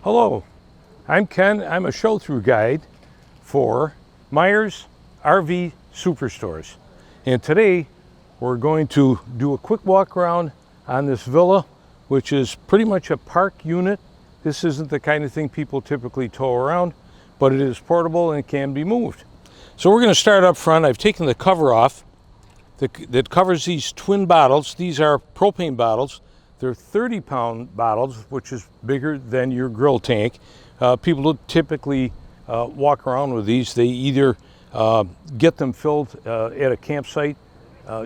Hello, I'm Ken. I'm a show-through guide for Myers RV Superstores. And today we're going to do a quick walk around on this villa, which is pretty much a park unit. This isn't the kind of thing people typically tow around, but it is portable and it can be moved. So we're going to start up front. I've taken the cover off that covers these twin bottles. These are propane bottles. They're 30-pound bottles, which is bigger than your grill tank. People don't typically walk around with these. They either get them filled at a campsite.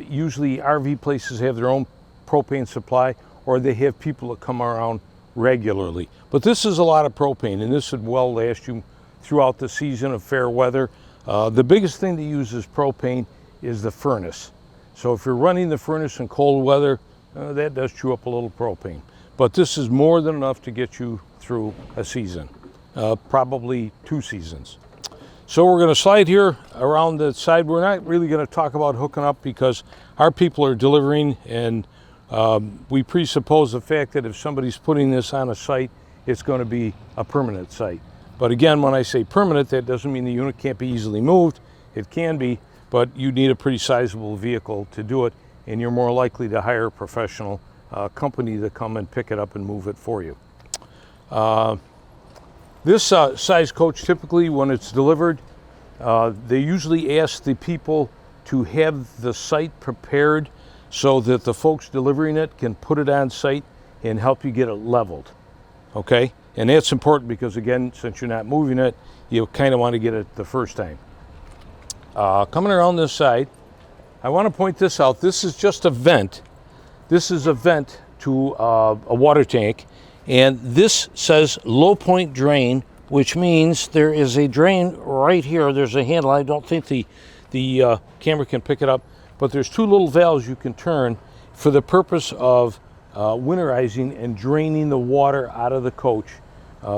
Usually RV places have their own propane supply, or they have people that come around regularly. But this is a lot of propane, and this would well last you throughout the season of fair weather. The biggest thing that uses propane is the furnace. So if you're running the furnace in cold weather, that does chew up a little propane. But this is more than enough to get you through a season, probably 2 seasons. So we're going to slide here around the side. We're not really going to talk about hooking up because our people are delivering, and we presuppose the fact that if somebody's putting this on a site, it's going to be a permanent site. But again, when I say permanent, that doesn't mean the unit can't be easily moved. It can be, but you need a pretty sizable vehicle to do it, and you're more likely to hire a professional company to come and pick it up and move it for you. This size coach, typically when it's delivered, they usually ask the people to have the site prepared so that the folks delivering it can put it on site and help you get it leveled, okay? And that's important because, again, since you're not moving it, you kind of want to get it the first time. Coming around this side, I want to point this out. This is just a vent. This is a vent to a water tank, and this says low point drain, which means there is a drain right here. There's a handle. I don't think the camera can pick it up, but there's 2 little valves you can turn for the purpose of winterizing and draining the water out of the coach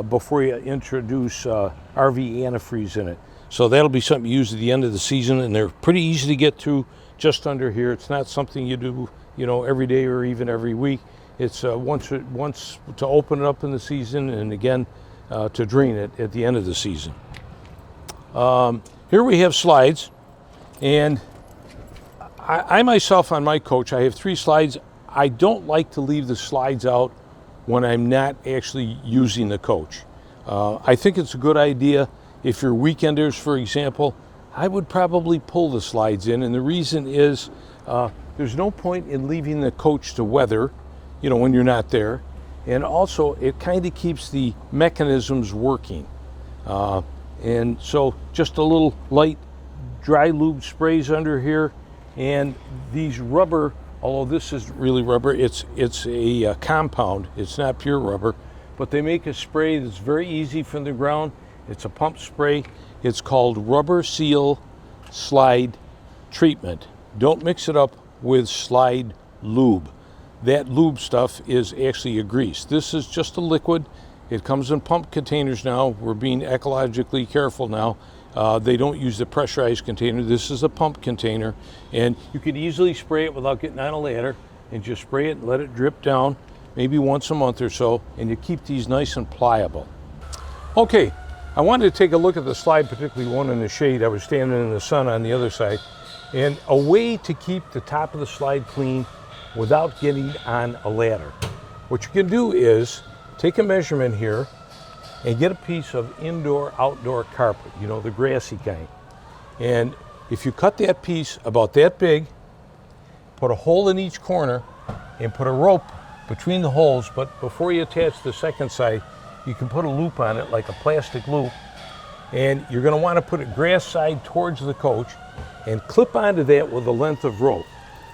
before you introduce RV antifreeze in it. So that'll be something you use at the end of the season, and they're pretty easy to get to just under here. It's not something you do, every day or even every week. It's once to open it up in the season, and again to drain it at the end of the season. Here we have slides, and I myself on my coach, I have 3 slides. I don't like to leave the slides out when I'm not actually using the coach. I think it's a good idea. If you're weekenders, for example, I would probably pull the slides in, and the reason is there's no point in leaving the coach to weather, when you're not there, and also it kind of keeps the mechanisms working. And so just a little light dry lube sprays under here, and these rubber, although this is really rubber, it's a compound, it's not pure rubber, but they make a spray that's very easy from the ground. It's a pump spray. It's called Rubber Seal Slide Treatment. Don't mix it up with slide lube. That lube stuff is actually a grease. This is just a liquid. It comes in pump containers now. We're being ecologically careful now. They don't use the pressurized container. This is a pump container, and you can easily spray it without getting on a ladder, and just spray it and let it drip down maybe once a month or so, and you keep these nice and pliable. Okay. I wanted to take a look at the slide, particularly one in the shade. I was standing in the sun on the other side. And a way to keep the top of the slide clean without getting on a ladder. What you can do is take a measurement here and get a piece of indoor-outdoor carpet, the grassy kind. And if you cut that piece about that big, put a hole in each corner and put a rope between the holes, but before you attach the second side, you can put a loop on it, like a plastic loop, and you're going to want to put it grass side towards the coach and clip onto that with a length of rope.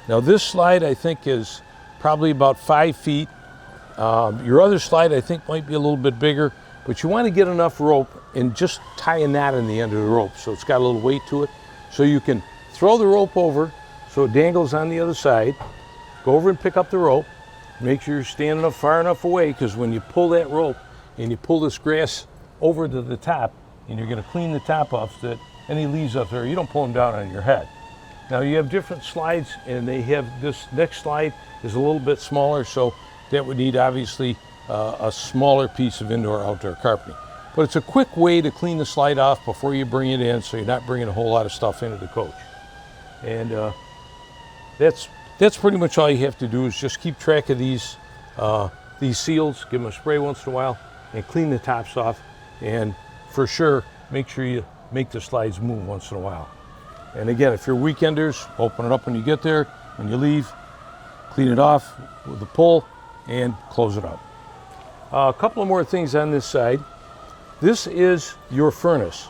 Now this slide I think is probably about 5 feet. Your other slide I think might be a little bit bigger, but you want to get enough rope and just tie a knot in the end of the rope so it's got a little weight to it. So you can throw the rope over so it dangles on the other side, go over and pick up the rope, make sure you're standing up far enough away, because when you pull that rope and you pull this grass over to the top, and you're going to clean the top off, that any leaves up there, you don't pull them down on your head. Now you have different slides, and they have this next slide is a little bit smaller, so that would need obviously a smaller piece of indoor-outdoor carpeting. But it's a quick way to clean the slide off before you bring it in, so you're not bringing a whole lot of stuff into the coach. And that's pretty much all you have to do, is just keep track of these seals, give them a spray once in a while, and clean the tops off. And for sure, make sure you make the slides move once in a while. And again, if you're weekenders, open it up when you get there. When you leave, clean it off with a pull and close it up. A couple of more things on this side. This is your furnace.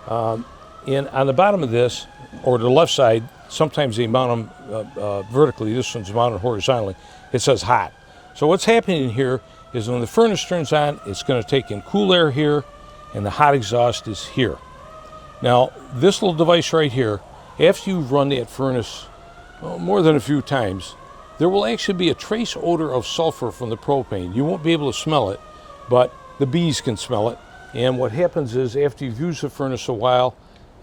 And on the bottom of this, or the left side, sometimes they mount them vertically. This one's mounted horizontally. It says hot. So what's happening here is when the furnace turns on, it's going to take in cool air here, and the hot exhaust is here. Now, this little device right here, after you've run that furnace more than a few times, there will actually be a trace odor of sulfur from the propane. You won't be able to smell it, but the bees can smell it. And what happens is, after you've used the furnace a while,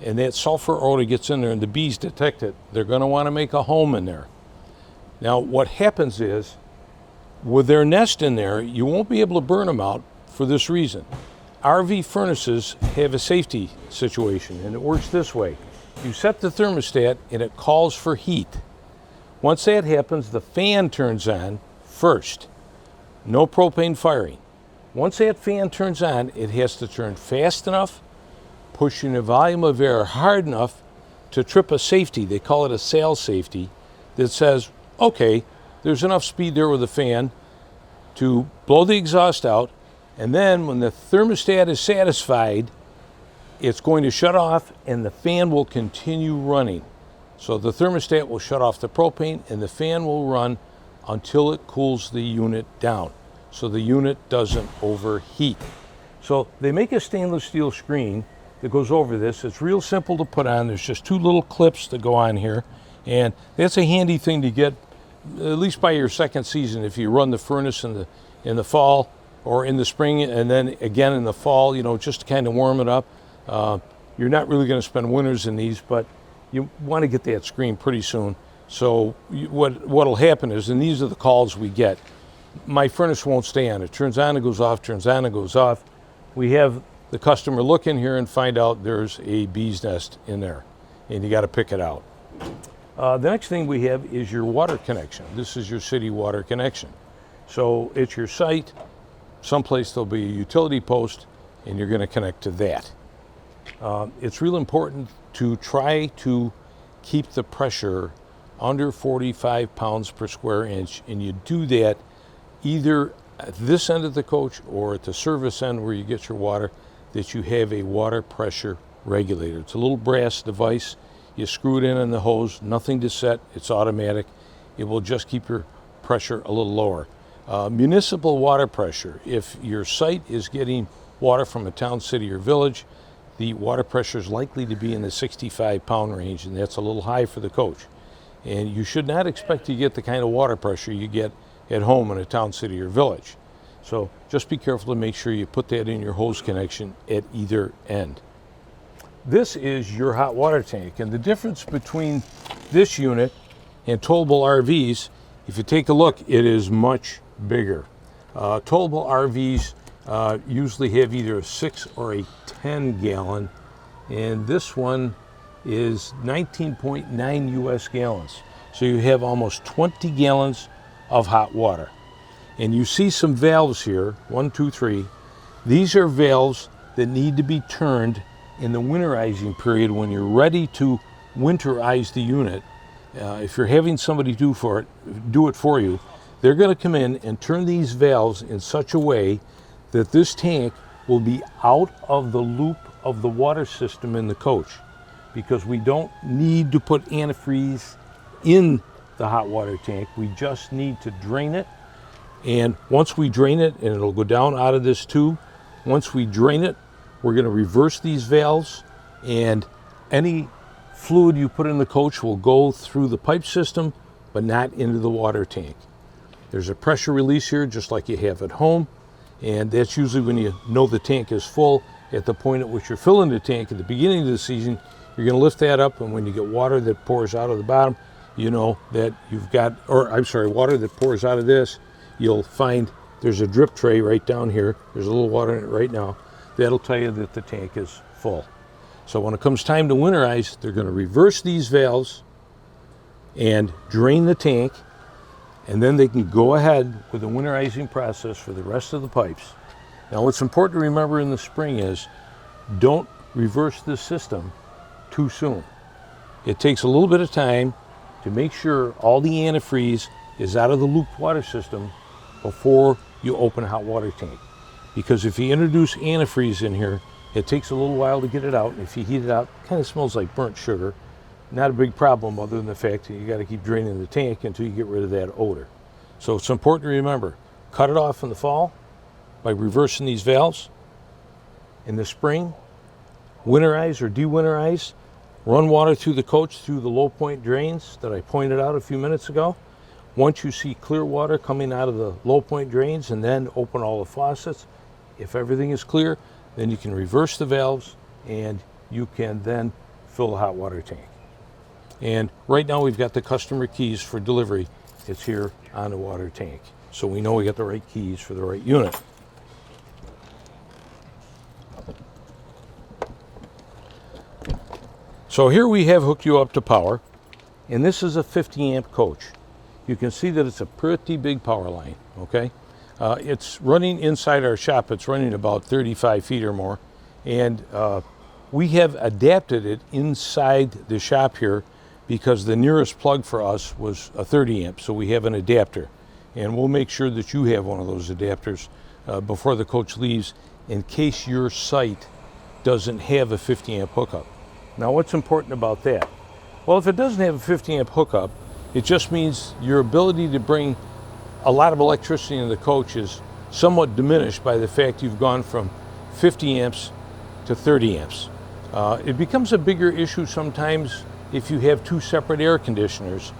and that sulfur odor gets in there and the bees detect it, they're going to want to make a home in there. Now, what happens is, with their nest in there, you won't be able to burn them out for this reason. RV furnaces have a safety situation, and it works this way. You set the thermostat and it calls for heat. Once that happens, the fan turns on first. No propane firing. Once that fan turns on, it has to turn fast enough, pushing the volume of air hard enough to trip a safety. They call it a sail safety, that says, okay, there's enough speed there with the fan to blow the exhaust out, and then when the thermostat is satisfied, it's going to shut off and the fan will continue running. So the thermostat will shut off the propane and the fan will run until it cools the unit down, so the unit doesn't overheat. So they make a stainless steel screen that goes over this. It's real simple to put on. There's just two little clips that go on here, and that's a handy thing to get at least by your second season. If you run the furnace in the fall or in the spring, and then again in the fall, just to kind of warm it up. You're not really going to spend winters in these, but you want to get that screen pretty soon. So what'll happen is, and these are the calls we get, my furnace won't stay on. It turns on, it goes off, turns on, it goes off. We have the customer look in here and find out there's a bee's nest in there, and you got to pick it out. The next thing we have is your water connection. This is your city water connection. So at your site, someplace there'll be a utility post, and you're going to connect to that. It's real important to try to keep the pressure under 45 pounds per square inch, and you do that either at this end of the coach or at the service end where you get your water, that you have a water pressure regulator. It's a little brass device. You screw it in on the hose, nothing to set, it's automatic. It will just keep your pressure a little lower. Municipal water pressure, if your site is getting water from a town, city, or village, the water pressure is likely to be in the 65 pound range, and that's a little high for the coach. And you should not expect to get the kind of water pressure you get at home in a town, city, or village. So just be careful to make sure you put that in your hose connection at either end. This is your hot water tank, and the difference between this unit and towable RVs, if you take a look, it is much bigger. Towable RVs usually have either a 6 or a 10 gallon, and this one is 19.9 US gallons. So you have almost 20 gallons of hot water. And you see some valves here, 1, 2, 3. These are valves that need to be turned in the winterizing period when you're ready to winterize the unit. If you're having somebody do it for you, they're going to come in and turn these valves in such a way that this tank will be out of the loop of the water system in the coach, because we don't need to put antifreeze in the hot water tank. We just need to drain it. And once we drain it, and it'll go down out of this tube, once we drain it, we're going to reverse these valves, and any fluid you put in the coach will go through the pipe system, but not into the water tank. There's a pressure release here, just like you have at home, and that's usually when you know the tank is full. At the point at which you're filling the tank at the beginning of the season, you're going to lift that up, and when you get water that pours out of the bottom, you know that you've got, water that pours out of this, you'll find there's a drip tray right down here. There's a little water in it right now. That'll tell you that the tank is full. So when it comes time to winterize, they're going to reverse these valves and drain the tank, and then they can go ahead with the winterizing process for the rest of the pipes. Now what's important to remember in the spring is don't reverse this system too soon. It takes a little bit of time to make sure all the antifreeze is out of the looped water system before you open a hot water tank. Because if you introduce antifreeze in here, it takes a little while to get it out. And if you heat it out, it kind of smells like burnt sugar. Not a big problem other than the fact that you got to keep draining the tank until you get rid of that odor. So it's important to remember, cut it off in the fall by reversing these valves. In the spring, winterize or de-winterize. Run water through the coach through the low point drains that I pointed out a few minutes ago. Once you see clear water coming out of the low point drains, and then open all the faucets. If everything is clear, then you can reverse the valves and you can then fill the hot water tank. And right now we've got the customer keys for delivery. It's here on the water tank. So we know we got the right keys for the right unit. So here we have hooked you up to power, and this is a 50 amp coach. You can see that it's a pretty big power line, okay? It's running inside our shop. It's running about 35 feet or more, and we have adapted it inside the shop here because the nearest plug for us was a 30 amp, so we have an adapter. And we'll make sure that you have one of those adapters before the coach leaves in case your site doesn't have a 50 amp hookup. Now what's important about that? Well, if it doesn't have a 50 amp hookup, it just means your ability to bring a lot of electricity in the coach is somewhat diminished by the fact you've gone from 50 amps to 30 amps. It becomes a bigger issue sometimes if you have two separate air conditioners.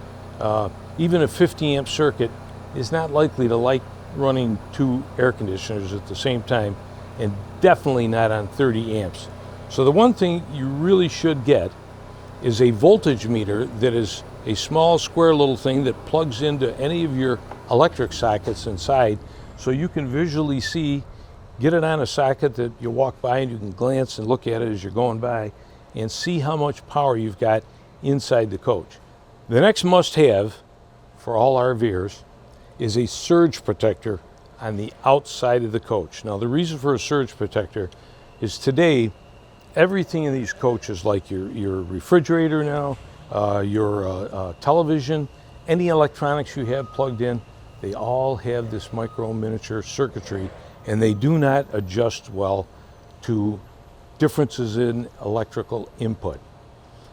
Even a 50 amp circuit is not likely to like running two air conditioners at the same time, and definitely not on 30 amps. So the one thing you really should get is a voltage meter that is a small square little thing that plugs into any of your electric sockets inside, so you can visually see, get it on a socket that you walk by and you can glance and look at it as you're going by and see how much power you've got inside the coach. The next must-have for all RVers is a surge protector on the outside of the coach. Now the reason for a surge protector is today everything in these coaches, like your refrigerator now, your television, any electronics you have plugged in, they all have this micro miniature circuitry, and they do not adjust well to differences in electrical input.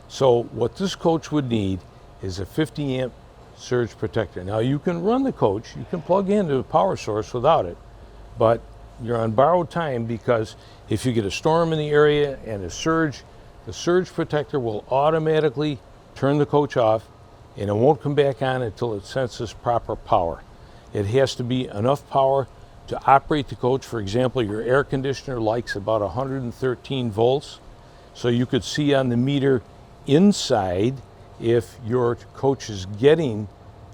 So what this coach would need is a 50 amp surge protector. Now you can run the coach, you can plug into a power source without it, but you're on borrowed time, because if you get a storm in the area and a surge, the surge protector will automatically turn the coach off, and it won't come back on until it senses proper power. It has to be enough power to operate the coach. For example, your air conditioner likes about 113 volts. So you could see on the meter inside if your coach is getting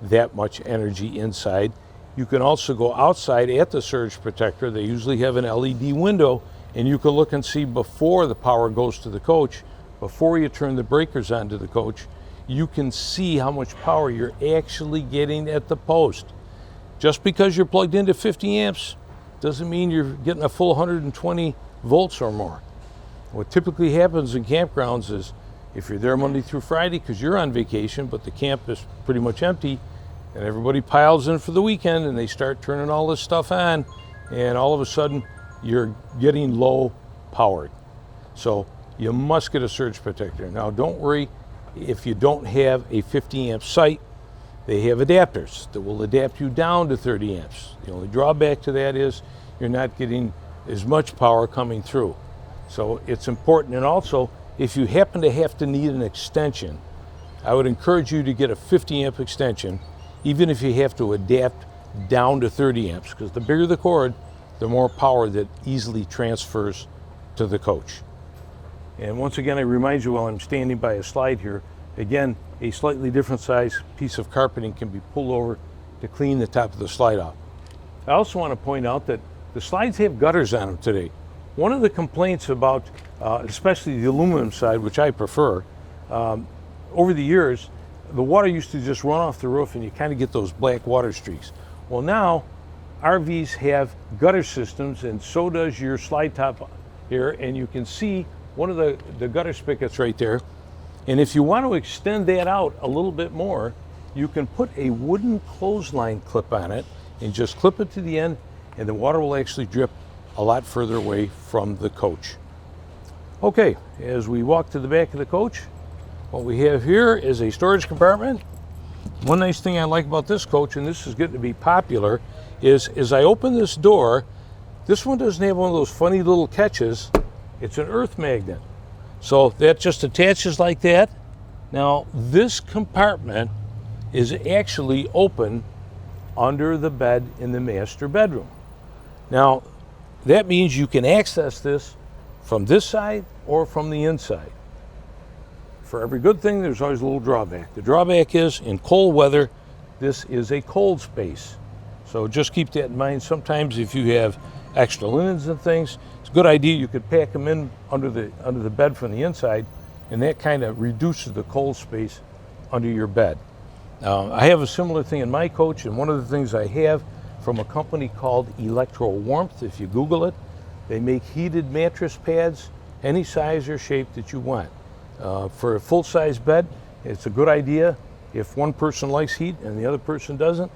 that much energy inside. You can also go outside at the surge protector. They usually have an LED window, and you can look and see before the power goes to the coach, before you turn the breakers onto the coach, you can see how much power you're actually getting at the post. Just because you're plugged into 50 amps doesn't mean you're getting a full 120 volts or more. What typically happens in campgrounds is if you're there Monday through Friday because you're on vacation, but the camp is pretty much empty, and everybody piles in for the weekend and they start turning all this stuff on, and all of a sudden you're getting low powered. So you must get a surge protector. Now don't worry if you don't have a 50 amp site. They have adapters that will adapt you down to 30 amps. The only drawback to that is you're not getting as much power coming through. So it's important. And also, if you happen to have to need an extension, I would encourage you to get a 50 amp extension, even if you have to adapt down to 30 amps, because the bigger the cord, the more power that easily transfers to the coach. And once again, I remind you while I'm standing by a slide here, again, a slightly different size piece of carpeting can be pulled over to clean the top of the slide off. I also want to point out that the slides have gutters on them today. One of the complaints about, especially the aluminum side, which I prefer, over the years, the water used to just run off the roof and you kind of get those black water streaks. Well, now RVs have gutter systems, and so does your slide top here, and you can see one of the gutter spigots right there. And if you want to extend that out a little bit more, you can put a wooden clothesline clip on it and just clip it to the end, and the water will actually drip a lot further away from the coach. Okay, as we walk to the back of the coach, what we have here is a storage compartment. One nice thing I like about this coach, and this is getting to be popular, is as I open this door, this one doesn't have one of those funny little catches. It's an earth magnet. So that just attaches like that. Now this compartment is actually open under the bed in the master bedroom. Now that means you can access this from this side or from the inside. For every good thing, there's always a little drawback. The drawback is in cold weather, this is a cold space. So just keep that in mind. Sometimes if you have extra linens and things, it's a good idea you could pack them in under the bed from the inside, and that kind of reduces the cold space under your bed. I have a similar thing in my coach, and one of the things I have from a company called Electro Warmth, if you Google it, they make heated mattress pads, any size or shape that you want. For a full-size bed, it's a good idea. If one person likes heat and the other person doesn't,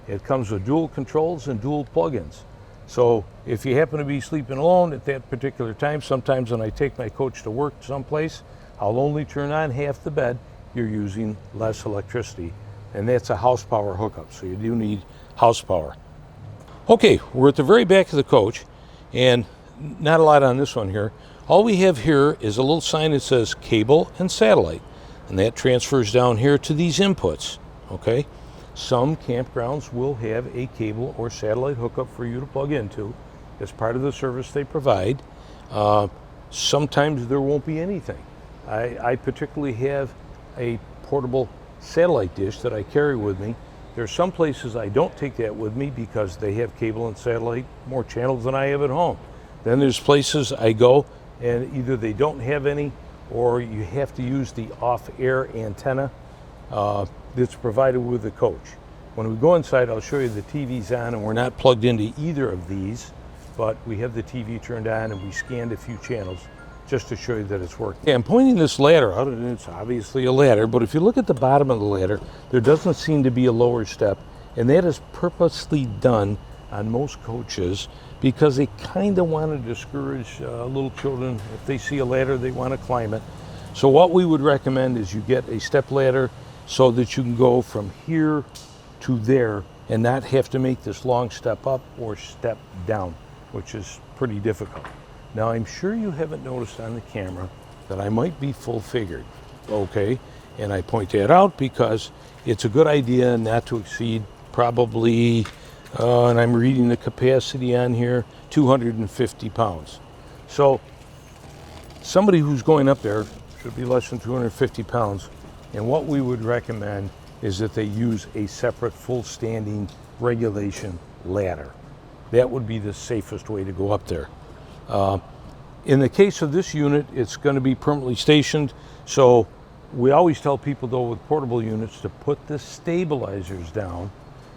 it comes with dual controls and dual plug-ins. So if you happen to be sleeping alone at that particular time, sometimes when I take my coach to work someplace, I'll only turn on half the bed. You're using less electricity, and that's a house power hookup, so you do need house power. Okay, we're at the very back of the coach, and not a lot on this one here. All we have here is a little sign that says cable and satellite, and that transfers down here to these inputs, okay? Some campgrounds will have a cable or satellite hookup for you to plug into as part of the service they provide. Sometimes there won't be anything. I particularly have a portable satellite dish that I carry with me. There are some places I don't take that with me because they have cable and satellite, more channels than I have at home. Then there's places I go and either they don't have any, or you have to use the off-air antenna that's provided with the coach. When we go inside, I'll show you the TV's on, and we're not plugged into either of these, but we have the TV turned on and we scanned a few channels just to show you that it's working. Yeah, I'm pointing this ladder out, and it's obviously a ladder, but if you look at the bottom of the ladder, there doesn't seem to be a lower step, and that is purposely done on most coaches because they kind of want to discourage little children. If they see a ladder, they want to climb it. So what we would recommend is you get a step ladder so that you can go from here to there and not have to make this long step up or step down, which is pretty difficult. Now, I'm sure you haven't noticed on the camera that I might be full figured, okay? And I point that out because it's a good idea not to exceed probably, and I'm reading the capacity on here, 250 pounds. So somebody who's going up there should be less than 250 pounds. And what we would recommend is that they use a separate full standing regulation ladder. That would be the safest way to go up there. In the case of this unit, it's going to be permanently stationed. So we always tell people though with portable units to put the stabilizers down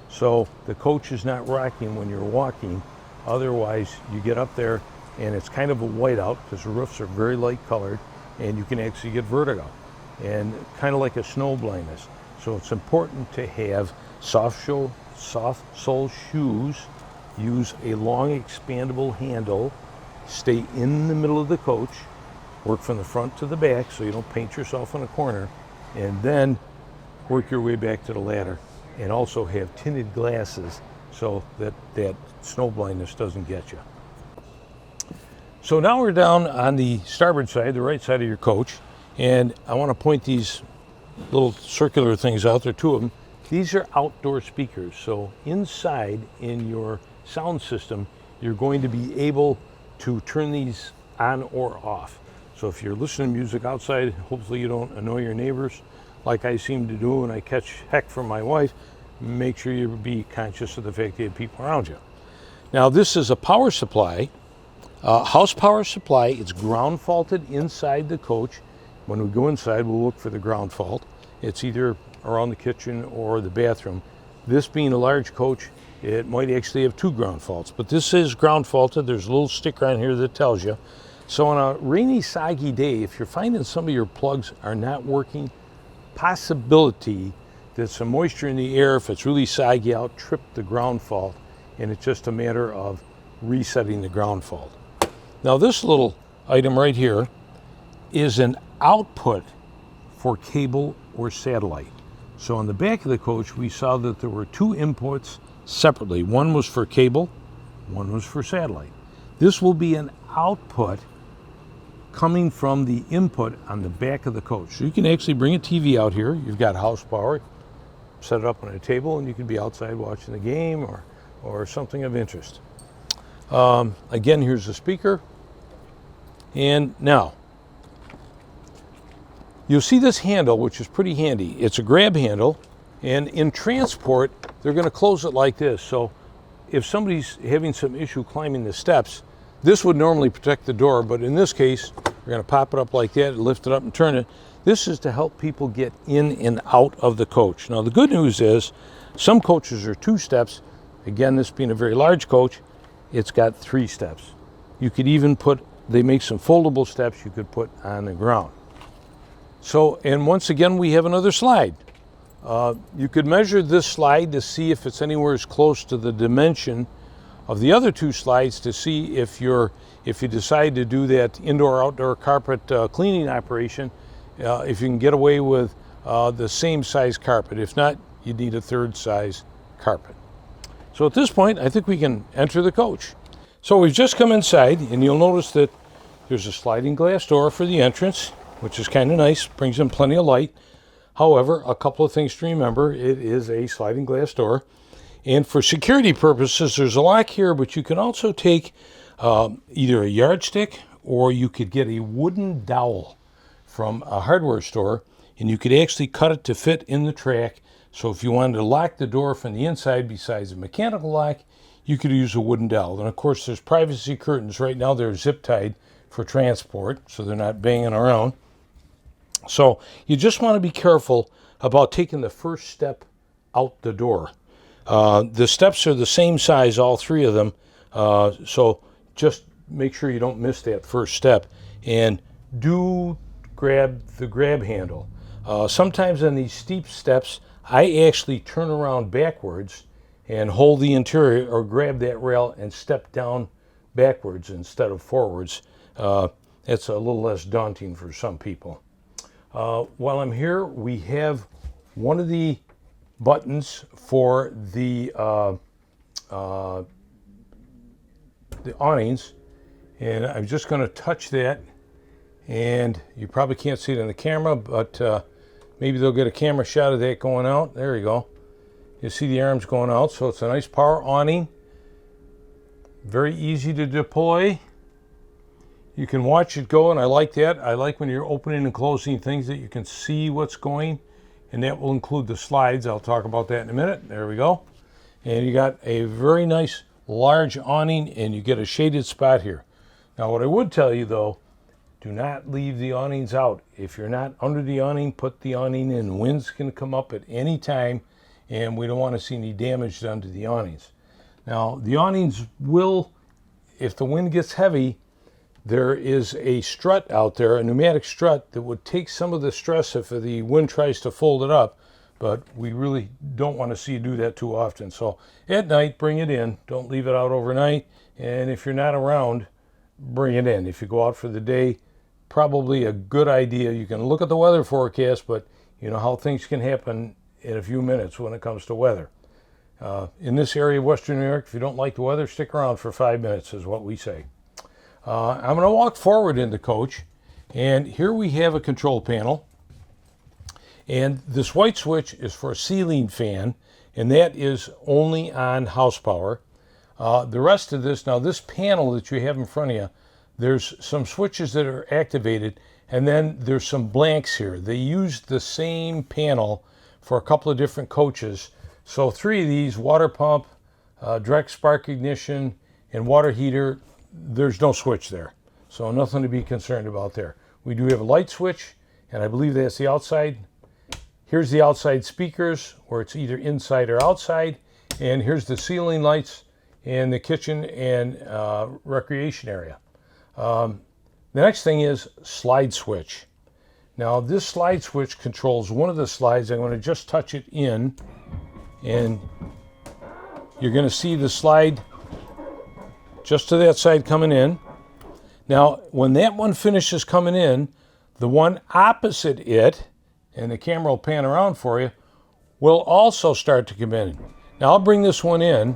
so the coach is not rocking when you're walking. Otherwise you get up there and it's kind of a whiteout because the roofs are very light colored and you can actually get vertigo and kind of like a snow blindness. So it's important to have soft sole shoes, use a long expandable handle, stay in the middle of the coach, work from the front to the back so you don't paint yourself in a corner, and then work your way back to the ladder. And also have tinted glasses so that that snow blindness doesn't get you. So now we're down on the starboard side, the right side of your coach, and I want to point these little circular things out there, two of them. These are outdoor speakers, so inside in your sound system, you're going to be able to turn these on or off. So if you're listening to music outside, hopefully you don't annoy your neighbors like I seem to do when I catch heck from my wife. Make sure you be conscious of the fact that you have people around you. Now this is a power supply, house power supply. It's ground faulted inside the coach. When we go inside, we'll look for the ground fault. It's either around the kitchen or the bathroom. This being a large coach, it might actually have 2 ground faults, but this is ground faulted. There's a little sticker on here that tells you. So on a rainy, soggy day, if you're finding some of your plugs are not working, possibility that some moisture in the air, if it's really soggy out, tripped the ground fault, and it's just a matter of resetting the ground fault. Now this little item right here is an output for cable or satellite. So on the back of the coach, we saw that there were 2 inputs separately. One was for cable, one was for satellite. This will be an output coming from the input on the back of the coach. So you can actually bring a TV out here. You've got house power, set it up on a table, and you can be outside watching the game or something of interest. Again, here's the speaker. And now, you'll see this handle, which is pretty handy. It's a grab handle, and in transport, they're going to close it like this. So if somebody's having some issue climbing the steps, this would normally protect the door, but in this case, you're going to pop it up like that, lift it up and turn it. This is to help people get in and out of the coach. Now, the good news is some coaches are 2 steps. Again, this being a very large coach, it's got 3 steps. You could even they make some foldable steps you could put on the ground. So, and once again, we have another slide. You could measure this slide to see if it's anywhere as close to the dimension of the other 2 slides to see if you decide to do that indoor-outdoor carpet cleaning operation, if you can get away with the same size carpet. If not, you need a 3rd size carpet. So at this point, I think we can enter the coach. So we've just come inside, and you'll notice that there's a sliding glass door for the entrance, which is kind of nice, brings in plenty of light. However, a couple of things to remember: it is a sliding glass door. And for security purposes, there's a lock here, but you can also take either a yardstick or you could get a wooden dowel from a hardware store, and you could actually cut it to fit in the track. So if you wanted to lock the door from the inside besides a mechanical lock, you could use a wooden dowel. And of course, there's privacy curtains. Right now they're zip tied for transport, so they're not banging around. So you just want to be careful about taking the first step out the door. The steps are the same size, all 3 of them, so just make sure you don't miss that first step, and do grab the grab handle. Sometimes on these steep steps, I actually turn around backwards and hold the interior or grab that rail and step down backwards instead of forwards. It's a little less daunting for some people. While I'm here, we have one of the buttons for the awnings, and I'm just going to touch that, and you probably can't see it in the camera, but maybe they'll get a camera shot of that going out. There you go. You see the arms going out, so it's a nice power awning. Very easy to deploy. You can watch it go, and I like that. I like when you're opening and closing things that you can see what's going, and that will include the slides. I'll talk about that in a minute. There we go. And you got a very nice large awning, and you get a shaded spot here. Now, what I would tell you, though, do not leave the awnings out. If you're not under the awning, put the awning in. Winds can come up at any time, and we don't want to see any damage done to the awnings. Now, the awnings will, if the wind gets heavy, there is a strut out there, a pneumatic strut, that would take some of the stress if the wind tries to fold it up, but we really don't want to see you do that too often. So at night, bring it in. Don't leave it out overnight. And if you're not around, bring it in. If you go out for the day, probably a good idea. You can look at the weather forecast, but you know how things can happen in a few minutes when it comes to weather. In this area of Western New York, if you don't like the weather, stick around for 5 minutes is what we say. I'm going to walk forward in the coach, and here we have a control panel, and this white switch is for a ceiling fan, and that is only on house power. The rest of this, now this panel that you have in front of you, there's some switches that are activated, and then there's some blanks here. They used the same panel for a couple of different coaches. So 3 of these: water pump, direct spark ignition, and water heater, there's no switch there. So nothing to be concerned about there. We do have a light switch, and I believe that's the outside. Here's the outside speakers, where it's either inside or outside. And here's the ceiling lights in the kitchen and recreation area. The next thing is slide switch. Now this slide switch controls one of the slides. I'm going to just touch it in, and you're going to see the slide just to that side coming in. Now when that one finishes coming in, the one opposite it, and the camera will pan around for you, will also start to come in. Now I'll bring this one in,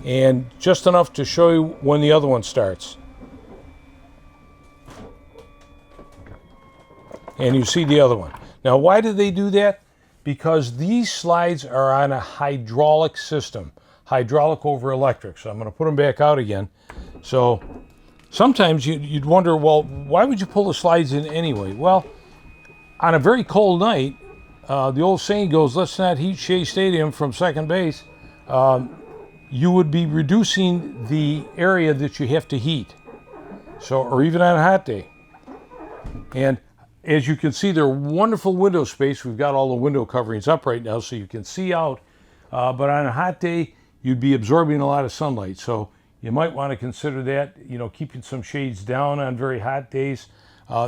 and just enough to show you when the other one starts. And you see the other one. Now why do they do that? Because these slides are on a hydraulic system, hydraulic over electric. So I'm going to put them back out again. So sometimes you'd wonder, well, why would you pull the slides in anyway? Well, on a very cold night, the old saying goes, let's not heat Shea Stadium from second base. You would be reducing the area that you have to heat. So, or even on a hot day. And as you can see, they're wonderful window space. We've got all the window coverings up right now so you can see out. But on a hot day, you'd be absorbing a lot of sunlight. So you might want to consider that, keeping some shades down on very hot days.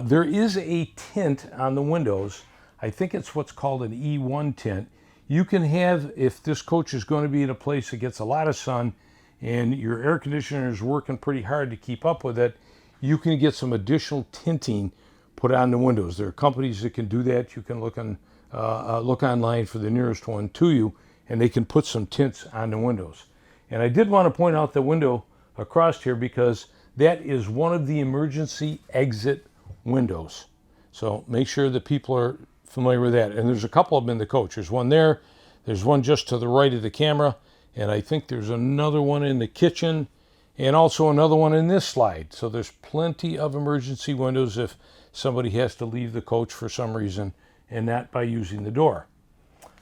There is a tint on the windows. I think it's what's called an E1 tint. You can have, if this coach is going to be in a place that gets a lot of sun and your air conditioner is working pretty hard to keep up with it, you can get some additional tinting put on the windows. There are companies that can do that. You can look online for the nearest one to you, and they can put some tints on the windows. And I did want to point out the window across here because that is one of the emergency exit windows. So make sure that people are familiar with that. And there's a couple of them in the coach. There's one there. There's one just to the right of the camera. And I think there's another one in the kitchen and also another one in this slide. So there's plenty of emergency windows if somebody has to leave the coach for some reason and not by using the door.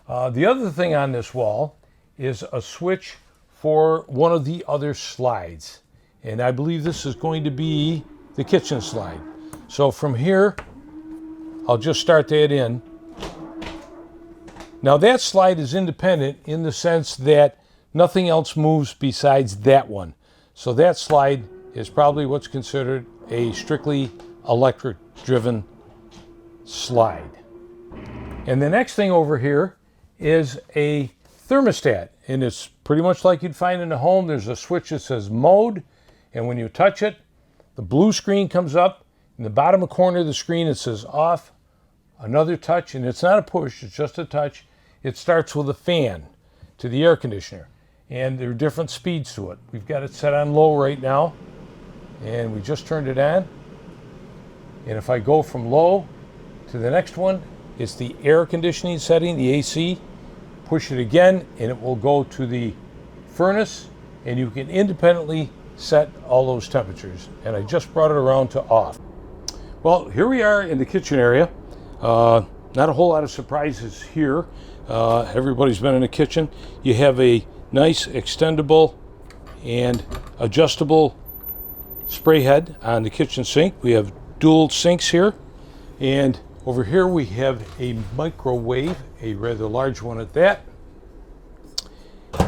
The other thing on this wall is a switch for one of the other slides. And I believe this is going to be the kitchen slide. So from here, I'll just start that in. Now that slide is independent in the sense that nothing else moves besides that one. So that slide is probably what's considered a strictly electric driven slide. And the next thing over here is a thermostat. And it's pretty much like you'd find in a home. There's a switch that says mode. And when you touch it, the blue screen comes up. In the bottom corner of the screen, it says off. Another touch, and it's not a push, it's just a touch. It starts with a fan to the air conditioner, and there are different speeds to it. We've got it set on low right now, and we just turned it on. And if I go from low to the next one, it's the air conditioning setting, the AC. Push it again, and it will go to the furnace, and you can independently set all those temperatures. And I just brought it around to off. Well, here we are in the kitchen area. Not a whole lot of surprises here. Everybody's been in the kitchen. You have a nice extendable and adjustable spray head on the kitchen sink. We have dual sinks here. And over here we have a microwave, a rather large one at that.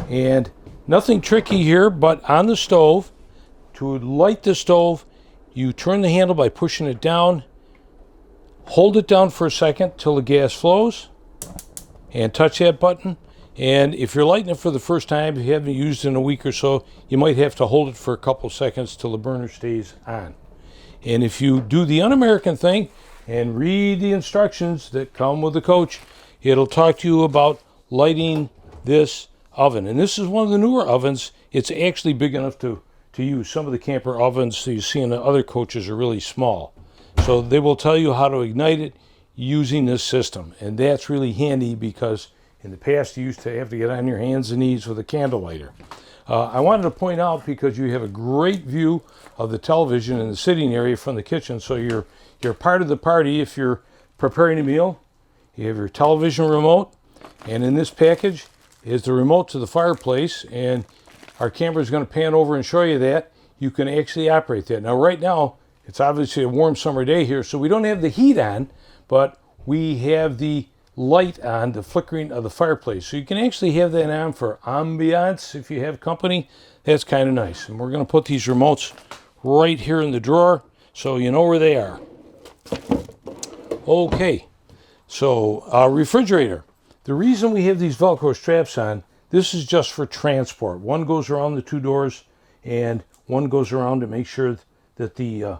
And nothing tricky here, but on the stove, to light the stove, you turn the handle by pushing it down. Hold it down for a second till the gas flows and touch that button. And if you're lighting it for the first time, if you haven't used it in a week or so, you might have to hold it for a couple seconds till the burner stays on. And if you do the un-American thing and read the instructions that come with the coach, it'll talk to you about lighting this oven. And this is one of the newer ovens. It's actually big enough to use. Some of the camper ovens that you see in the other coaches are really small. So they will tell you how to ignite it using this system. And that's really handy because in the past you used to have to get on your hands and knees with a candle lighter. I wanted to point out because you have a great view of the television in the sitting area from the kitchen. So you're part of the party if you're preparing a meal. You have your television remote. And in this package is the remote to the fireplace. And our camera is going to pan over and show you that. You can actually operate that. Now right now, it's obviously a warm summer day here, so we don't have the heat on, but we have the light on, the flickering of the fireplace. So you can actually have that on for ambiance if you have company. That's kind of nice. And we're going to put these remotes right here in the drawer so you know where they are. Okay, so refrigerator. The reason we have these Velcro straps on, this is just for transport. One goes around the two doors and one goes around to make sure that the,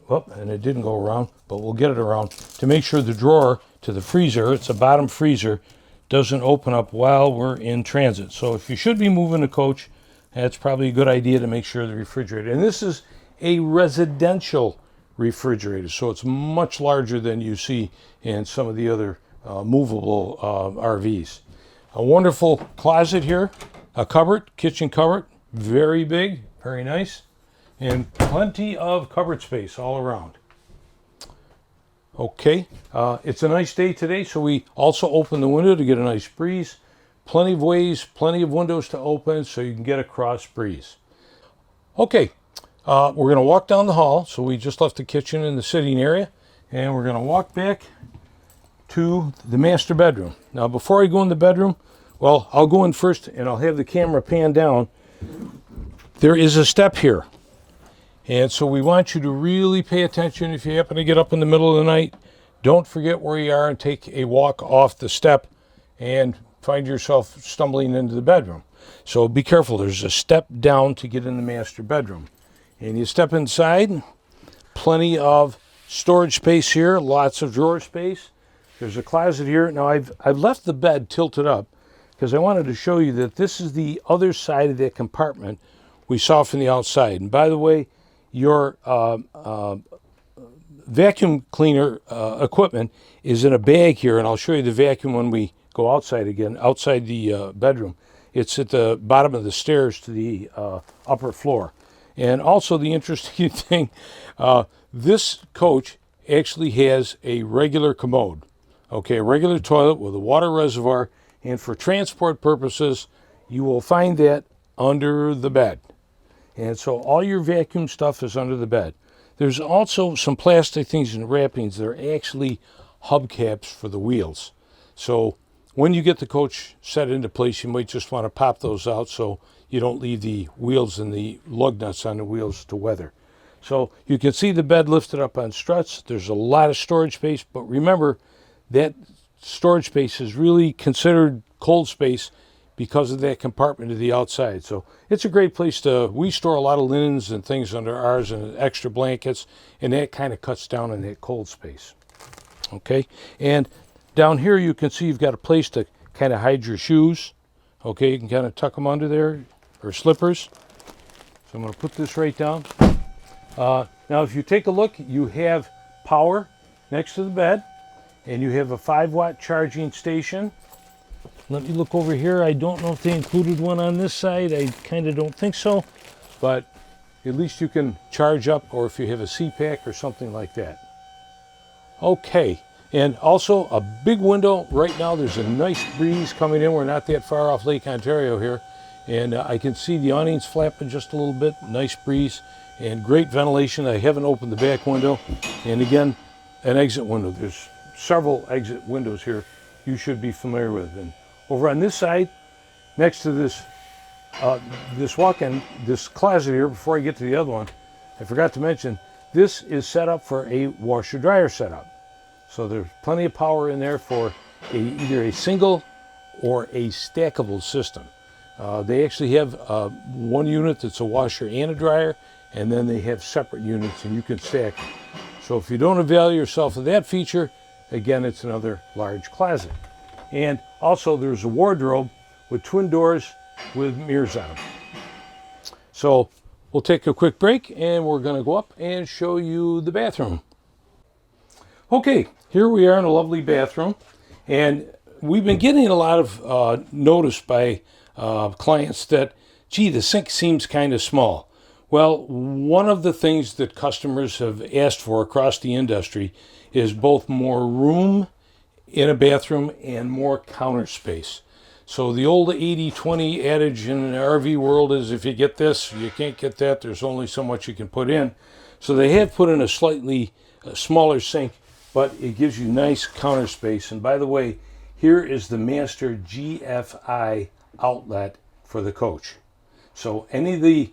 and it didn't go around, but we'll get it around to make sure the drawer to the freezer, it's a bottom freezer, doesn't open up while we're in transit. So if you should be moving the coach, that's probably a good idea to make sure the refrigerator. And this is a residential refrigerator, so it's much larger than you see in some of the other movable RVs. A wonderful closet here, a cupboard, kitchen cupboard, very big, very nice, and plenty of cupboard space all around. Okay, it's a nice day today, so we also open the window to get a nice breeze. Plenty of ways, plenty of windows to open so you can get a cross breeze. Okay, we're going to walk down the hall. So we just left the kitchen and the sitting area, and we're going to walk back to the master bedroom. Now, before I go in the bedroom, well, I'll go in first and I'll have the camera pan down. There is a step here. And so we want you to really pay attention. If you happen to get up in the middle of the night, don't forget where you are and take a walk off the step and find yourself stumbling into the bedroom. So be careful. There's a step down to get in the master bedroom. And you step inside, plenty of storage space here, lots of drawer space. There's a closet here. Now I've left the bed tilted up because I wanted to show you that this is the other side of that compartment we saw from the outside. And by the way, your vacuum cleaner equipment is in a bag here, and I'll show you the vacuum when we go outside again, outside the bedroom. It's at the bottom of the stairs to the upper floor. And also the interesting thing, this coach actually has a regular commode, okay, a regular toilet with a water reservoir, and for transport purposes, you will find that under the bed. And so all your vacuum stuff is under the bed. There's also some plastic things and wrappings that are actually hubcaps for the wheels. So when you get the coach set into place, you might just want to pop those out so you don't leave the wheels and the lug nuts on the wheels to weather. So you can see the bed lifted up on struts. There's a lot of storage space, but remember that storage space is really considered cold space because of that compartment to the outside. So it's a great place we store a lot of linens and things under ours and extra blankets, and that kind of cuts down on that cold space. Okay, and down here you can see you've got a place to kind of hide your shoes. Okay, you can kind of tuck them under there, or slippers. So I'm going to put this right down. Now if you take a look, you have power next to the bed, and you have a 5-watt charging station. Let me look over here. I don't know if they included one on this side. I kind of don't think so, but at least you can charge up, or if you have a CPAC or something like that. Okay, and also a big window. Right now there's a nice breeze coming in. We're not that far off Lake Ontario here, and I can see the awnings flapping just a little bit. Nice breeze and great ventilation. I haven't opened the back window, and again, an exit window. There's several exit windows here you should be familiar with. And over on this side, next to this walk-in, this closet here, before I get to the other one, I forgot to mention, this is set up for a washer-dryer setup. So there's plenty of power in there for either a single or a stackable system. They actually have one unit that's a washer and a dryer, and then they have separate units, and you can stack them. So if you don't avail yourself of that feature, again, it's another large closet. And also there's a wardrobe with twin doors with mirrors on them. So we'll take a quick break, and we're going to go up and show you the bathroom. Okay, here we are in a lovely bathroom, and we've been getting a lot of notice by clients that, gee, the sink seems kind of small. Well, one of the things that customers have asked for across the industry is both more room in a bathroom and more counter space. So the old 80-20 adage in the RV world is if you get this, you can't get that. There's only so much you can put in. So they have put in a slightly smaller sink, but it gives you nice counter space. And by the way, here is the master GFI outlet for the coach. So any of the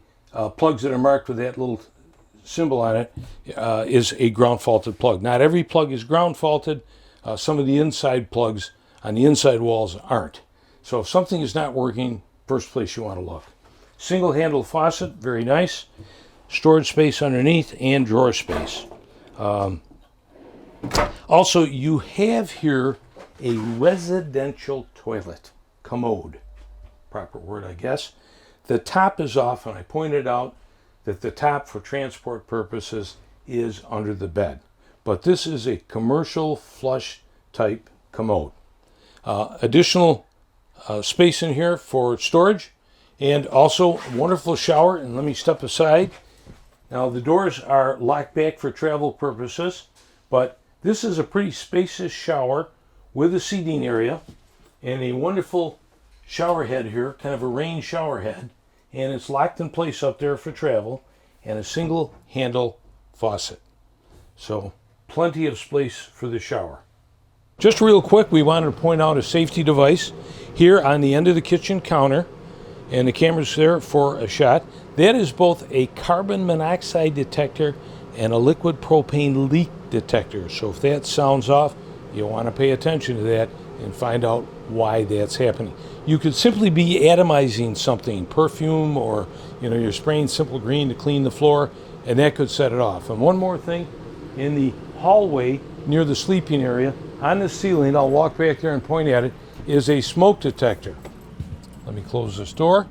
plugs that are marked with that little symbol on it is a ground faulted plug. Not every plug is ground faulted. Some of the inside plugs on the inside walls aren't. So if something is not working, first place you want to look. Single handle faucet, very nice. Storage space underneath and drawer space. Also, you have here a residential toilet commode. Proper word, I guess. The top is off, and I pointed out that the top for transport purposes is under the bed. But this is a commercial flush type commode. Additional space in here for storage, and also wonderful shower. And let me step aside. Now the doors are locked back for travel purposes, but this is a pretty spacious shower with a seating area and a wonderful shower head here, kind of a rain shower head, and it's locked in place up there for travel, and a single handle faucet. So plenty of space for the shower. Just real quick, we wanted to point out a safety device here on the end of the kitchen counter, and the camera's there for a shot. That is both a carbon monoxide detector and a liquid propane leak detector. So if that sounds off, you want to pay attention to that and find out why that's happening. You could simply be atomizing something, perfume, or you're spraying Simple Green to clean the floor, and that could set it off. And one more thing, in the hallway near the sleeping area, on the ceiling, I'll walk back there and point at it, is a smoke detector. Let me close this door.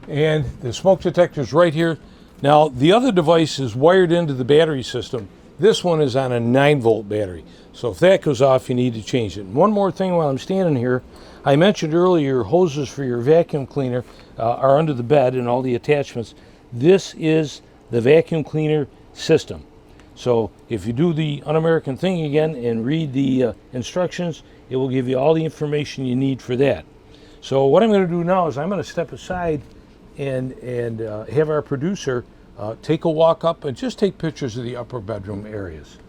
And the smoke detector is right here. Now, the other device is wired into the battery system. This one is on a 9-volt battery. So if that goes off, you need to change it. And one more thing while I'm standing here, I mentioned earlier hoses for your vacuum cleaner are under the bed and all the attachments. This is the vacuum cleaner system. So if you do the un-American thing again and read the instructions, it will give you all the information you need for that. So what I'm going to do now is I'm going to step aside and have our producer take a walk up and just take pictures of the upper bedroom areas.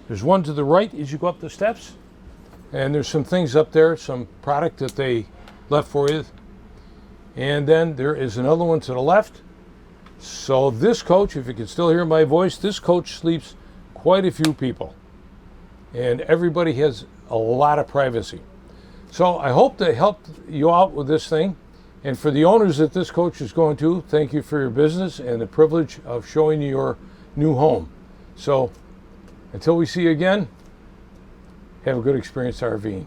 There's one to the right as you go up the steps, and there's some things up there, some product that they left for you. And then there is another one to the left. So this coach, if you can still hear my voice, this coach sleeps quite a few people. And everybody has a lot of privacy. So I hope to help you out with this thing. And for the owners that this coach is going to, thank you for your business and the privilege of showing you your new home. So until we see you again, have a good experience RVing.